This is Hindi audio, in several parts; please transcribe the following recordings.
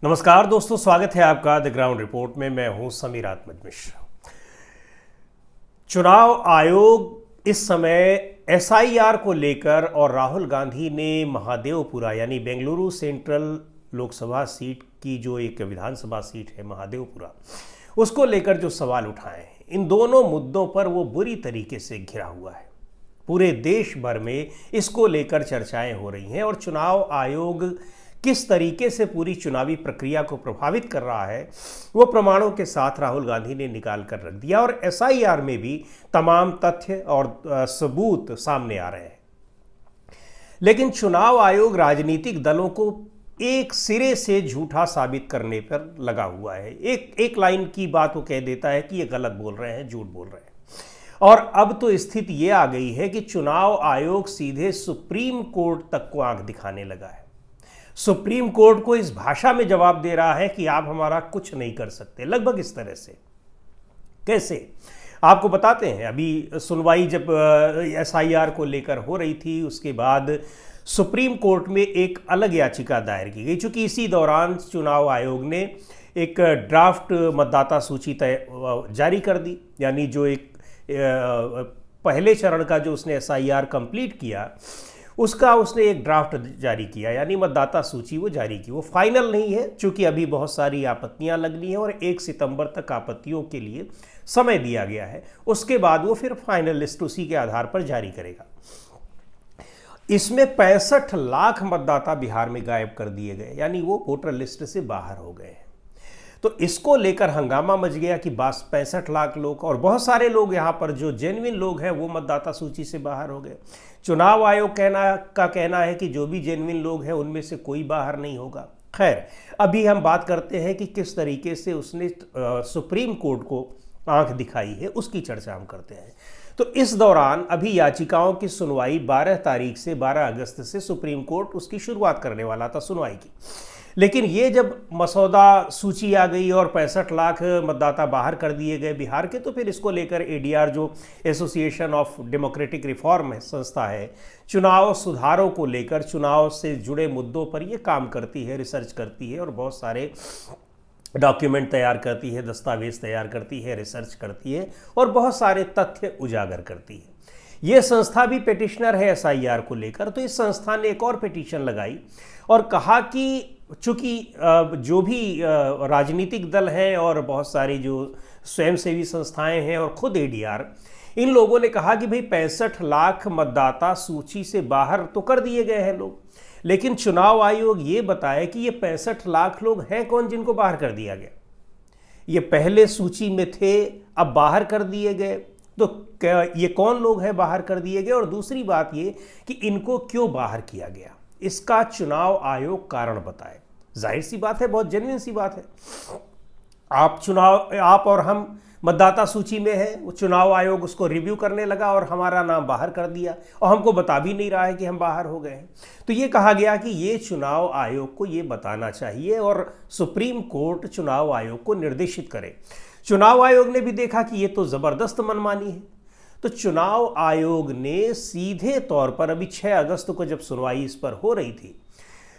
नमस्कार दोस्तों, स्वागत है आपका द ग्राउंड रिपोर्ट में। मैं हूं समीर आत्मज मिश्र। चुनाव आयोग इस समय एसआईआर को लेकर और राहुल गांधी ने महादेवपुरा यानी बेंगलुरु सेंट्रल लोकसभा सीट की जो एक विधानसभा सीट है महादेवपुरा, उसको लेकर जो सवाल उठाए हैं, इन दोनों मुद्दों पर वो बुरी तरीके से घिरा हुआ है। पूरे देश भर में इसको लेकर चर्चाएं हो रही हैं और चुनाव आयोग किस तरीके से पूरी चुनावी प्रक्रिया को प्रभावित कर रहा है वो प्रमाणों के साथ राहुल गांधी ने निकाल कर रख दिया और एसआईआर में भी तमाम तथ्य और सबूत सामने आ रहे हैं। लेकिन चुनाव आयोग राजनीतिक दलों को एक सिरे से झूठा साबित करने पर लगा हुआ है। एक लाइन की बात वो कह देता है कि ये गलत बोल रहे हैं, झूठ बोल रहे हैं। और अब तो स्थिति ये आ गई है कि चुनाव आयोग सीधे सुप्रीम कोर्ट तक को आंख दिखाने लगा है। सुप्रीम कोर्ट को इस भाषा में जवाब दे रहा है कि आप हमारा कुछ नहीं कर सकते, लगभग इस तरह से। कैसे आपको बताते हैं। अभी सुनवाई जब एसआईआर को लेकर हो रही थी, उसके बाद सुप्रीम कोर्ट में एक अलग याचिका दायर की गई, चूंकि इसी दौरान चुनाव आयोग ने एक ड्राफ्ट मतदाता सूची जारी कर दी। यानी जो एक पहले चरण का जो उसने एसआईआर कंप्लीट किया उसका उसने एक ड्राफ्ट जारी किया, यानी मतदाता सूची वो जारी की। वो फाइनल नहीं है, चूंकि अभी बहुत सारी आपत्तियां लगनी है और 1 सितंबर तक आपत्तियों के लिए समय दिया गया है। उसके बाद वो फिर फाइनल लिस्ट उसी के आधार पर जारी करेगा। इसमें 65 लाख मतदाता बिहार में गायब कर दिए गए, यानी वो वोटर लिस्ट से बाहर हो गए हैं। तो इसको लेकर हंगामा मच गया कि बस 65 लाख लोग और बहुत सारे लोग यहाँ पर जो जेन्युइन लोग हैं वो मतदाता सूची से बाहर हो गए। चुनाव आयोग कहना है कि जो भी जेन्युइन लोग हैं उनमें से कोई बाहर नहीं होगा। खैर, अभी हम बात करते हैं कि किस तरीके से उसने सुप्रीम कोर्ट को आंख दिखाई है, उसकी चर्चा हम करते हैं। तो इस दौरान अभी याचिकाओं की सुनवाई 12 अगस्त से सुप्रीम कोर्ट उसकी शुरुआत करने वाला था सुनवाई की। लेकिन ये जब मसौदा सूची आ गई और 65 लाख मतदाता बाहर कर दिए गए बिहार के, तो फिर इसको लेकर एडीआर जो एसोसिएशन ऑफ डेमोक्रेटिक रिफॉर्म संस्था है, चुनाव सुधारों को लेकर चुनाव से जुड़े मुद्दों पर ये काम करती है, रिसर्च करती है और बहुत सारे डॉक्यूमेंट तैयार करती है, दस्तावेज तैयार करती है, रिसर्च करती है और बहुत सारे तथ्य उजागर करती है। ये संस्था भी पिटिशनर है एसआईआर को लेकर। तो इस संस्था ने एक और पिटीशन लगाई और कहा कि चूंकि जो भी राजनीतिक दल हैं और बहुत सारी जो स्वयंसेवी संस्थाएं हैं और खुद एडीआर, इन लोगों ने कहा कि भाई 65 लाख मतदाता सूची से बाहर तो कर दिए गए हैं लोग, लेकिन चुनाव आयोग ये बताए कि ये 65 लाख लोग हैं कौन जिनको बाहर कर दिया गया। ये पहले सूची में थे, अब बाहर कर दिए गए, तो ये कौन लोग हैं बाहर कर दिए गए। और दूसरी बात ये कि इनको क्यों बाहर किया गया, इसका चुनाव आयोग कारण बताए। जाहिर सी बात है, बहुत जेन्युइन सी बात है। आप और हम मतदाता सूची में है, वो चुनाव आयोग उसको रिव्यू करने लगा और हमारा नाम बाहर कर दिया और हमको बता भी नहीं रहा है कि हम बाहर हो गए हैं। तो ये कहा गया कि ये चुनाव आयोग को ये बताना चाहिए और सुप्रीम कोर्ट चुनाव आयोग को निर्देशित करे। चुनाव आयोग ने भी देखा कि ये तो ज़बरदस्त मनमानी है, तो चुनाव आयोग ने सीधे तौर पर अभी 6 अगस्त को जब सुनवाई इस पर हो रही थी,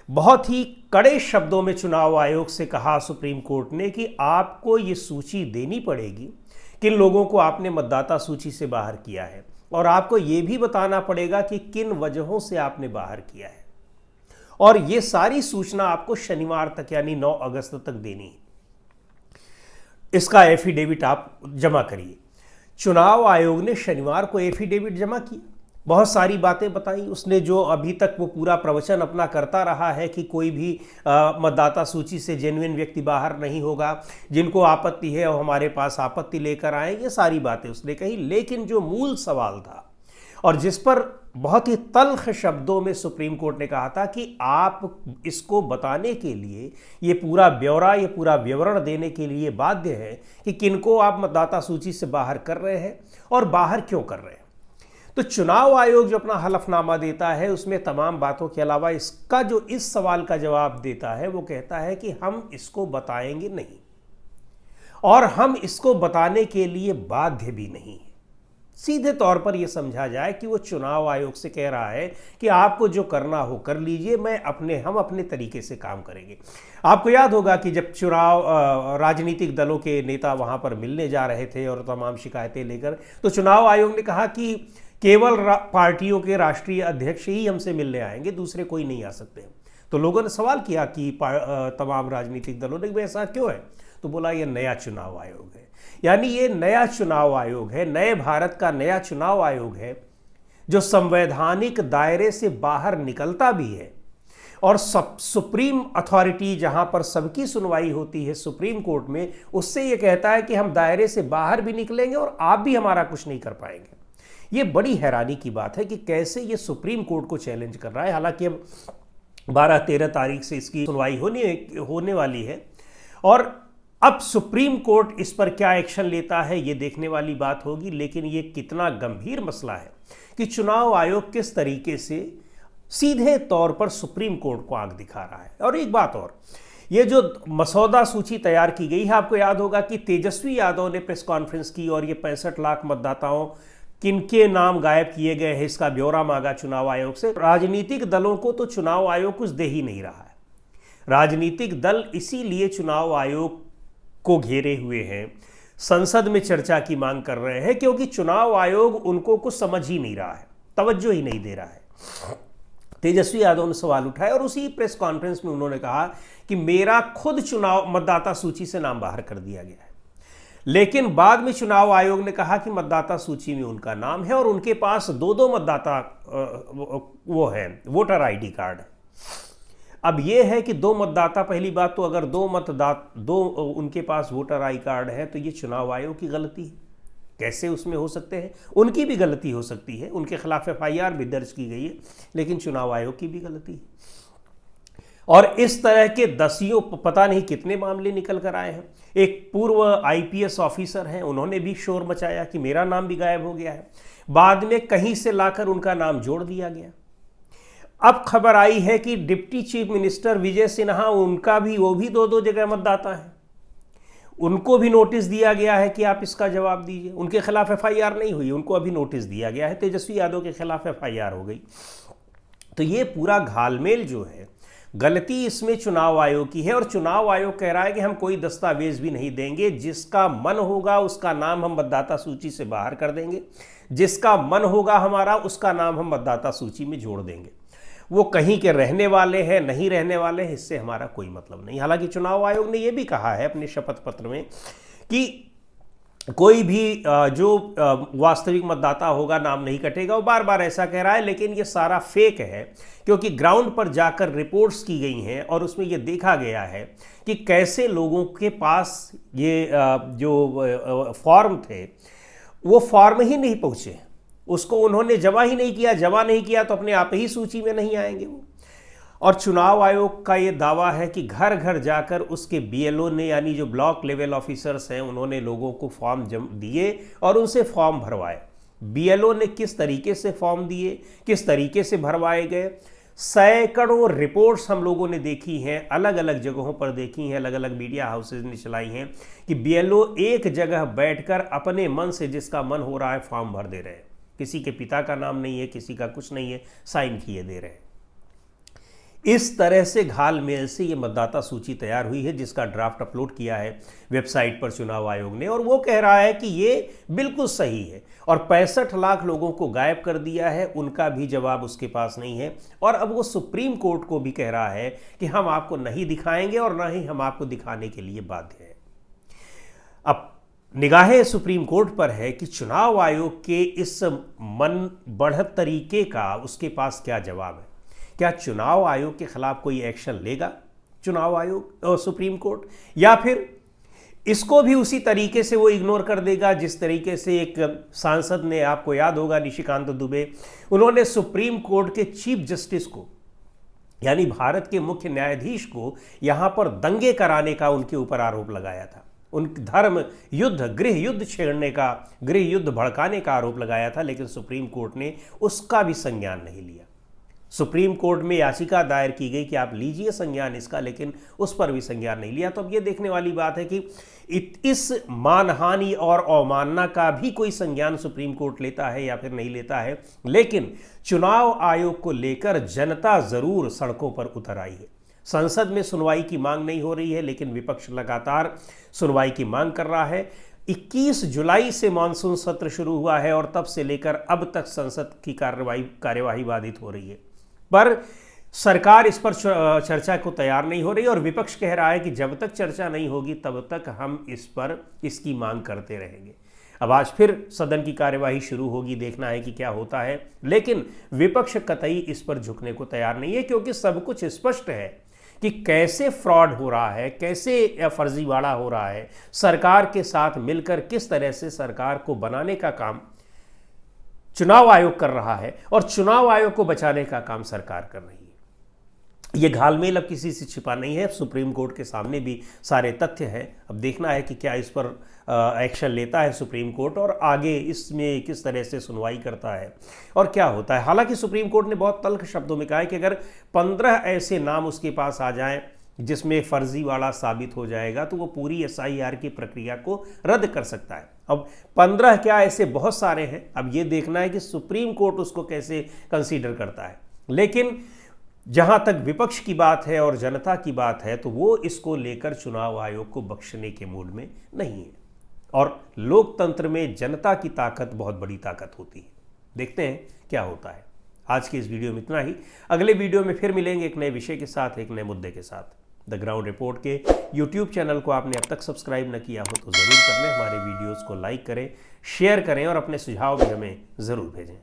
बहुत ही कड़े शब्दों में चुनाव आयोग से कहा सुप्रीम कोर्ट ने कि आपको ये सूची देनी पड़ेगी किन लोगों को आपने मतदाता सूची से बाहर किया है और आपको ये भी बताना पड़ेगा कि किन वजहों से आपने बाहर किया है, और ये सारी सूचना आपको शनिवार तक यानी 9 अगस्त तक देनी है। इसका एफिडेविट आप जमा करिए। चुनाव आयोग ने शनिवार को एफिडेविट जमा किया, बहुत सारी बातें बताई उसने, जो अभी तक वो पूरा प्रवचन अपना करता रहा है कि कोई भी मतदाता सूची से जेन्युइन व्यक्ति बाहर नहीं होगा, जिनको आपत्ति है वो हमारे पास आपत्ति लेकर आए, ये सारी बातें उसने कही। लेकिन जो मूल सवाल था और जिस पर बहुत ही तल्ख शब्दों में सुप्रीम कोर्ट ने कहा था कि आप इसको बताने के लिए, ये पूरा ब्यौरा, ये पूरा विवरण देने के लिए बाध्य है कि किनको आप मतदाता सूची से बाहर कर रहे हैं और बाहर क्यों कर रहे हैं। तो चुनाव आयोग जो अपना हलफनामा देता है उसमें तमाम बातों के अलावा इसका जो इस सवाल का जवाब देता है वो कहता है कि हम इसको बताएंगे नहीं और हम इसको बताने के लिए बाध्य भी नहीं। सीधे तौर पर यह समझा जाए कि वो चुनाव आयोग से कह रहा है कि आपको जो करना हो कर लीजिए, हम अपने तरीके से काम करेंगे। आपको याद होगा कि जब चुनाव राजनीतिक दलों के नेता वहां पर मिलने जा रहे थे और तमाम शिकायतें लेकर, तो चुनाव आयोग ने कहा कि केवल पार्टियों के राष्ट्रीय अध्यक्ष ही हमसे मिलने आएंगे, दूसरे कोई नहीं आ सकते। तो लोगों ने सवाल किया कि तमाम राजनीतिक दलों ने, ऐसा क्यों है? तो बोला ये नया चुनाव आयोग है। यानी ये नया चुनाव आयोग है, नए भारत का नया चुनाव आयोग है जो संवैधानिक दायरे से बाहर निकलता भी है और सुप्रीम अथॉरिटी जहां पर सबकी सुनवाई होती है सुप्रीम कोर्ट में, उससे ये कहता है कि हम दायरे से बाहर भी निकलेंगे और आप भी हमारा कुछ नहीं कर पाएंगे। ये बड़ी हैरानी की बात है कि कैसे ये सुप्रीम कोर्ट को चैलेंज कर रहा है। हालांकि अब 12-13 तारीख से इसकी सुनवाई होने वाली है और अब सुप्रीम कोर्ट इस पर क्या एक्शन लेता है ये देखने वाली बात होगी। लेकिन ये कितना गंभीर मसला है कि चुनाव आयोग किस तरीके से सीधे तौर पर सुप्रीम कोर्ट को आंख दिखा रहा है। और एक बात और, ये जो मसौदा सूची तैयार की गई है, आपको याद होगा कि तेजस्वी यादव ने प्रेस कॉन्फ्रेंस की और ये 65 लाख मतदाताओं किनके नाम गायब किए गए हैं इसका ब्यौरा मांगा चुनाव आयोग से। राजनीतिक दलों को तो चुनाव आयोग कुछ दे ही नहीं रहा है। राजनीतिक दल इसीलिए चुनाव आयोग को घेरे हुए हैं, संसद में चर्चा की मांग कर रहे हैं, क्योंकि चुनाव आयोग उनको कुछ समझ ही नहीं रहा है, तवज्जो ही नहीं दे रहा है। तेजस्वी यादव ने सवाल उठाया और उसी प्रेस कॉन्फ्रेंस में उन्होंने कहा कि मेरा खुद चुनाव मतदाता सूची से नाम बाहर कर दिया गया है। लेकिन बाद में चुनाव आयोग ने कहा कि मतदाता सूची में उनका नाम है और उनके पास 2-2 मतदाता वो है, वोटर आईडी कार्ड है। अब यह है कि 2 मतदाता, पहली बात तो अगर 2 उनके पास वोटर आई कार्ड है तो ये चुनाव आयोग की गलती है। कैसे उसमें हो सकते हैं? उनकी भी गलती हो सकती है, उनके खिलाफ FIR भी दर्ज की गई है, लेकिन चुनाव आयोग की भी गलती है। और इस तरह के दसियों, पता नहीं कितने मामले निकल कर आए हैं। एक पूर्व IPS ऑफिसर हैं, उन्होंने भी शोर मचाया कि मेरा नाम भी गायब हो गया है। बाद में कहीं से लाकर उनका नाम जोड़ दिया गया। अब खबर आई है कि deputy chief minister Vijay Sinha, वो भी 2-2 जगह मतदाता है, उनको भी नोटिस दिया गया है कि आप इसका जवाब दीजिए। उनके खिलाफ FIR नहीं हुई, उनको अभी नोटिस दिया गया है। तेजस्वी यादव के खिलाफ FIR हो गई। तो ये पूरा घालमेल जो है, गलती इसमें चुनाव आयोग की है। और चुनाव आयोग कह रहा है कि हम कोई दस्तावेज भी नहीं देंगे, जिसका मन होगा उसका नाम हम मतदाता सूची से बाहर कर देंगे, जिसका मन होगा हमारा उसका नाम हम मतदाता सूची में जोड़ देंगे। वो कहीं के रहने वाले हैं नहीं रहने वाले हैं, इससे हमारा कोई मतलब नहीं। हालांकि चुनाव आयोग ने यह भी कहा है अपने शपथ पत्र में कि कोई भी जो वास्तविक मतदाता होगा नाम नहीं कटेगा। वो बार बार ऐसा कह रहा है, लेकिन ये सारा फेक है, क्योंकि ग्राउंड पर जाकर रिपोर्ट्स की गई हैं और उसमें ये देखा गया है कि कैसे लोगों के पास ये जो फॉर्म थे वो फॉर्म ही नहीं पहुँचे, उसको उन्होंने जमा ही नहीं किया। जमा नहीं किया तो अपने आप ही सूची में नहीं आएंगे वो। और चुनाव आयोग का ये दावा है कि घर घर जाकर उसके BLO ने, यानी जो ब्लॉक लेवल ऑफिसर्स हैं, उन्होंने लोगों को फॉर्म दिए और उनसे फॉर्म भरवाए। BLO ने किस तरीके से फॉर्म दिए, किस तरीके से भरवाए गए, सैकड़ों रिपोर्ट्स हम लोगों ने देखी हैं, अलग अलग जगहों पर देखी हैं, अलग अलग मीडिया हाउसेज ने चलाई हैं कि BLO एक जगह बैठकर अपने मन से जिसका मन हो रहा है फॉर्म भर दे रहे हैं। किसी के पिता का नाम नहीं है, किसी का कुछ नहीं है, साइन किए दे रहे हैं। इस तरह से घालमेल से ये मतदाता सूची तैयार हुई है, जिसका ड्राफ्ट अपलोड किया है वेबसाइट पर चुनाव आयोग ने। और वो कह रहा है कि ये बिल्कुल सही है और 65 लाख लोगों को गायब कर दिया है, उनका भी जवाब उसके पास नहीं है। और अब वो सुप्रीम कोर्ट को भी कह रहा है कि हम आपको नहीं दिखाएंगे और ना ही हम आपको दिखाने के लिए बाध्य हैं। अब निगाहें सुप्रीम कोर्ट पर है कि चुनाव आयोग के इस मन बढ़त तरीके का उसके पास क्या जवाब है। क्या चुनाव आयोग के खिलाफ कोई एक्शन लेगा चुनाव आयोग और सुप्रीम कोर्ट, या फिर इसको भी उसी तरीके से वो इग्नोर कर देगा जिस तरीके से एक सांसद ने, आपको याद होगा, निशिकांत दुबे, उन्होंने सुप्रीम कोर्ट के चीफ जस्टिस को, यानी भारत के मुख्य न्यायाधीश को, यहां पर दंगे कराने का उनके ऊपर आरोप लगाया था। उन धर्म युद्ध, गृह युद्ध छेड़ने का, गृह युद्ध भड़काने का आरोप लगाया था। लेकिन सुप्रीम कोर्ट ने उसका भी संज्ञान नहीं लिया। सुप्रीम कोर्ट में याचिका दायर की गई कि आप लीजिए संज्ञान इसका, लेकिन उस पर भी संज्ञान नहीं लिया। तो अब ये देखने वाली बात है कि इस मानहानि और अवमानना का भी कोई संज्ञान सुप्रीम कोर्ट लेता है या फिर नहीं लेता है। लेकिन चुनाव आयोग को लेकर जनता जरूर सड़कों पर उतर आई है। संसद में सुनवाई की मांग नहीं हो रही है, लेकिन विपक्ष लगातार सुनवाई की मांग कर रहा है। 21 जुलाई से मानसून सत्र शुरू हुआ है और तब से लेकर अब तक संसद की कार्यवाही बाधित हो रही है, पर सरकार इस पर चर्चा को तैयार नहीं हो रही और विपक्ष कह रहा है कि जब तक चर्चा नहीं होगी तब तक हम इसकी मांग करते रहेंगे। अब आज फिर सदन की कार्यवाही शुरू होगी, देखना है कि क्या होता है। लेकिन विपक्ष कतई इस पर झुकने को तैयार नहीं है, क्योंकि सब कुछ स्पष्ट है कि कैसे फ्रॉड हो रहा है, कैसे फर्जीवाड़ा हो रहा है। सरकार के साथ मिलकर किस तरह से सरकार को बनाने का काम चुनाव आयोग कर रहा है और चुनाव आयोग को बचाने का काम सरकार कर रही है। यह घालमेल अब किसी से छिपा नहीं है, सुप्रीम कोर्ट के सामने भी सारे तथ्य हैं। अब देखना है कि क्या इस पर एक्शन लेता है सुप्रीम कोर्ट और आगे इसमें किस तरह से सुनवाई करता है और क्या होता है। हालांकि सुप्रीम कोर्ट ने बहुत तल्ख शब्दों में कहा है कि अगर 15 ऐसे नाम उसके पास आ जाएं जिसमें फर्जीवाड़ा साबित हो जाएगा तो वो पूरी SIR की प्रक्रिया को रद्द कर सकता है। अब 15 क्या, ऐसे बहुत सारे हैं। अब ये देखना है कि सुप्रीम कोर्ट उसको कैसे कंसीडर करता है। लेकिन जहां तक विपक्ष की बात है और जनता की बात है तो वो इसको लेकर चुनाव आयोग को बख्शने के मूड में नहीं है। और लोकतंत्र में जनता की ताकत बहुत बड़ी ताकत होती है। देखते हैं क्या होता है। आज की इस वीडियो में इतना ही। अगले वीडियो में फिर मिलेंगे एक नए विषय के साथ, एक नए मुद्दे के साथ। द ग्राउंड रिपोर्ट के यूट्यूब चैनल को आपने अब तक सब्सक्राइब न किया हो तो ज़रूर कर लें। हमारे वीडियोज़ को लाइक करें, शेयर करें और अपने सुझाव भी हमें ज़रूर भेजें।